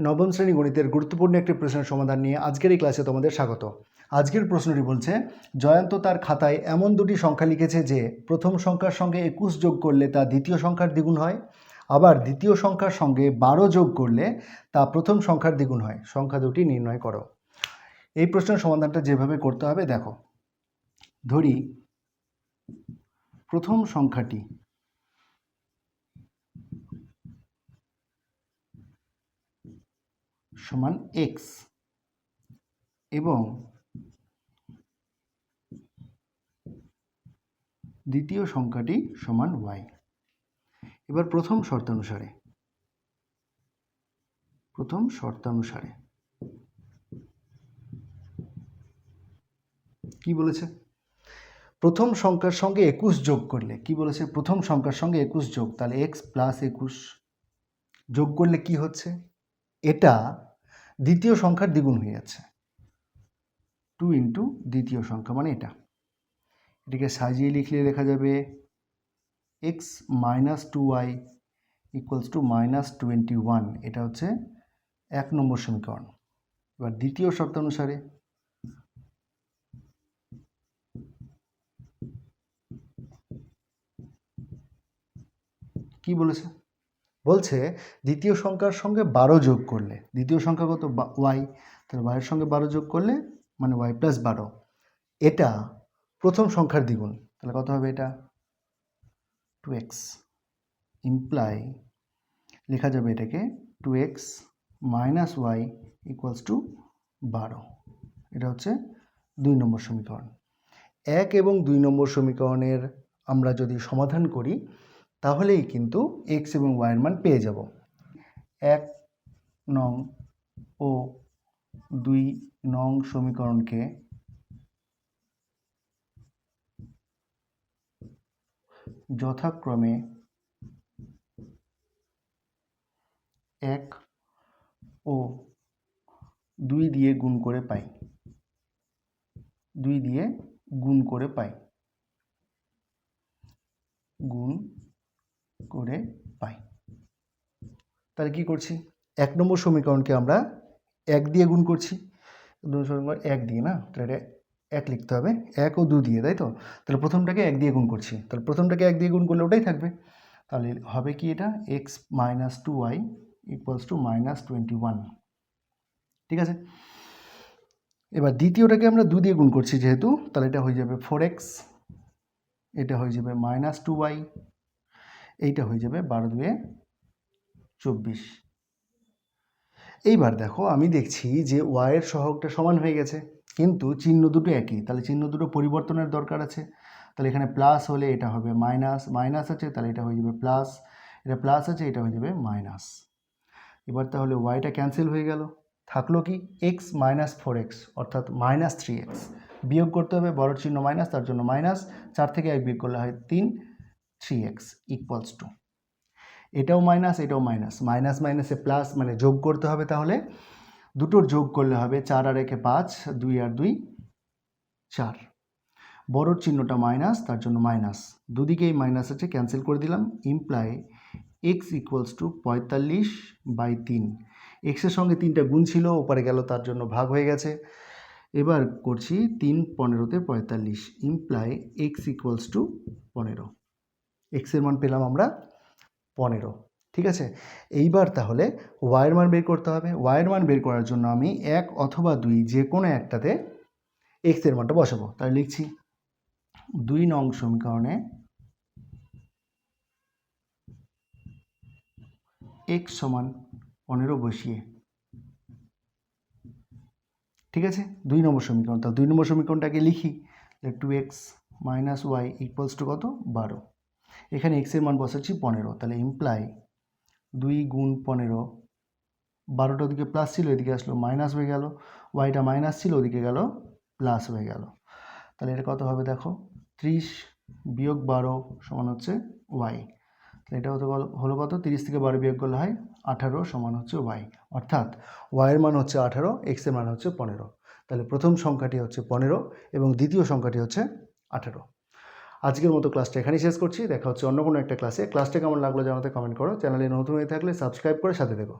নবম শ্রেণী গণিতের গুরুত্বপূর্ণ একটি প্রশ্নের সমাধান নিয়ে আজকের এই ক্লাসে তোমাদের স্বাগত। আজকের প্রশ্নটি বলছে, জয়ন্ত তার খাতায় এমন দুটি সংখ্যা লিখেছে যে প্রথম সংখ্যার সঙ্গে 21 যোগ করলে তা দ্বিতীয় সংখ্যার দ্বিগুণ হয়, আবার দ্বিতীয় সংখ্যার সঙ্গে 12 যোগ করলে তা প্রথম সংখ্যার দ্বিগুণ হয়। সংখ্যা দুটি নির্ণয় করো। এই প্রশ্নের সমাধানটা যেভাবে করতে হবে দেখো, ধরি প্রথম সংখ্যাটি সমান x এবং দ্বিতীয় সংখ্যাটি সমান y। এবার প্রথম শর্তানুসারে কি বলেছে? প্রথম সংখ্যার সঙ্গে 21 যোগ করলে কি বলেছে? প্রথম সংখ্যার সঙ্গে 21 যোগ, তাহলে x প্লাস 21 যোগ করলে কি হচ্ছে? এটা দ্বিতীয় সংখ্যার দ্বিগুণ হয়ে যাচ্ছে। 2 ইন্টু দ্বিতীয় সংখ্যা মানে এটাকে সাজিয়ে লিখলে লেখা যাবে x minus 2y equals to minus 21। এটা হচ্ছে 1 নম্বর সমীকরণ। এবার দ্বিতীয় শর্তানুসারে কি বলেছে? বলছে দ্বিতীয় সংখ্যার সঙ্গে 12 যোগ করলে, দ্বিতীয় সংখ্যা কত? y, তাহলে y এর সঙ্গে 12 যোগ করলে মানে y প্লাস 12, এটা প্রথম সংখ্যার দ্বিগুণ। তাহলে কত হবে? এটা 2x ইমপ্লাই লেখা যাবে এটাকে 2x minus y equals to 12। এটা হচ্ছে 2 নম্বর সমীকরণ। 1 এবং 2 নম্বর সমীকরণের আমরা যদি সমাধান করি তাহলেই কিন্তু x এবং y এর মান পেয়ে যাব। 1 নং ও 2 নং সমীকরণকে যথাক্রমে 1 ও 2 দিয়ে গুণ করে পাই। তাহলে কি করছি? 1 নম্বর সমীকরণকে আমরা 1 দিয়ে গুণ করছি, 2 সমীকরণ 1 দিয়ে না, তাহলে 1 লিখতে হবে, 1 ও 2 দিয়ে, তাই তো? তাহলে প্রথমটাকে 1 দিয়ে গুণ করছি, তাহলে প্রথমটাকে 1 দিয়ে গুণ করলে ওটাই থাকবে। তাহলে হবে কি? এটা x minus 2y equals to minus 21। ঠিক আছে, এবার দ্বিতীয়টাকে আমরা 2 দিয়ে গুণ করছি যেহেতু, তাহলে এটা হয়ে যাবে 4x, এটা হয়ে যাবে মাইনাস 2y, এইটা হয়ে যাবে 12 2 24। এইবার দেখো, আমি দেখছি যে y এর সহগটা সমান হয়ে গেছে, কিন্তু চিহ্ন দুটো একই, তাহলে চিহ্ন দুটো পরিবর্তনের দরকার আছে। তাহলে এখানে প্লাস হলে এটা হবে মাইনাস, মাইনাস আছে তাহলে এটা হয়ে যাবে প্লাস, এটা প্লাস আছে এটা হয়ে যাবে মাইনাস। এবার তাহলে yটা ক্যান্সেল হয়ে গেল, থাকলো কি? x মাইনাস 4x অর্থাৎ মাইনাস 3x। বিয়োগ করতে হবে, বড় চিহ্ন মাইনাস, তার জন্য মাইনাস, 4 থেকে 1 বিয়োগ করলে হয় 3, 3x ইকুয়ালস টু, এটাও মাইনাস এটাও মাইনাস, মাইনাস মাইনাসে প্লাস মানে যোগ করতে হবে, তাহলে দুটোর যোগ করলে হবে 4 আর 1 5, 2 আর 2 4। বড় চিহ্নটা মাইনাস, তার জন্য মাইনাস, দুদিকেই মাইনাস আছে, ক্যান্সেল করে দিলাম। Imply x equals to 45/3। এক্সের সঙ্গে 3টা গুণ ছিল, ওপারে গেল, তার জন্য ভাগ হয়ে গেছে। এবার করছি 3 15 তে 45, ইমপ্লাই x ইকুয়ালস টু 15। এক্সের মান পেলাম আমরা 15। ঠিক আছে, এইবার তাহলে y এর মান বের করতে হবে। y এর মান বের করার জন্য আমি 1 অথবা 2 যে কোনো একটাতে x এর মানটা বসাবো। তাহলে লিখছি 2 নং সমীকরণে x সমান 15 বসিয়ে, ঠিক আছে, 2 নম্বর সমীকরণ। তাহলে 2 নম্বর সমীকরণটাকে লিখি, 2x minus y equals to কত? 12। এখানে x এর মান বসাচ্ছি 15, তাহলে ইমপ্লাই 2 গুণ 15, 12টা ওদিকে প্লাস ছিল এদিকে আসলো মাইনাস হয়ে গেল, ওয়াইটা মাইনাস ছিল ওদিকে গেল প্লাস হয়ে গেল। তাহলে এটা কত হবে দেখো, 30 বিয়োগ 12 সমান হচ্ছে ওয়াই। তাহলে এটা হলো কত? 30 থেকে 12 বিয়োগ করলে হয় 18 সমান হচ্ছে ওয়াই। অর্থাৎ ওয়াইয়ের মান হচ্ছে 18, এক্সের মান হচ্ছে 15। তাহলে প্রথম সংখ্যাটি হচ্ছে 15 এবং দ্বিতীয় সংখ্যাটি হচ্ছে 18। আজকের মতো ক্লাসটা এখানেই শেষ করছি, দেখা হচ্ছে অন্য কোনো একটা ক্লাসে। ক্লাসটা কেমন লাগলো জানাতে কমেন্ট করো। চ্যানেলে নতুন হয়ে থাকলে সাবস্ক্রাইব করে সাথে থেকো।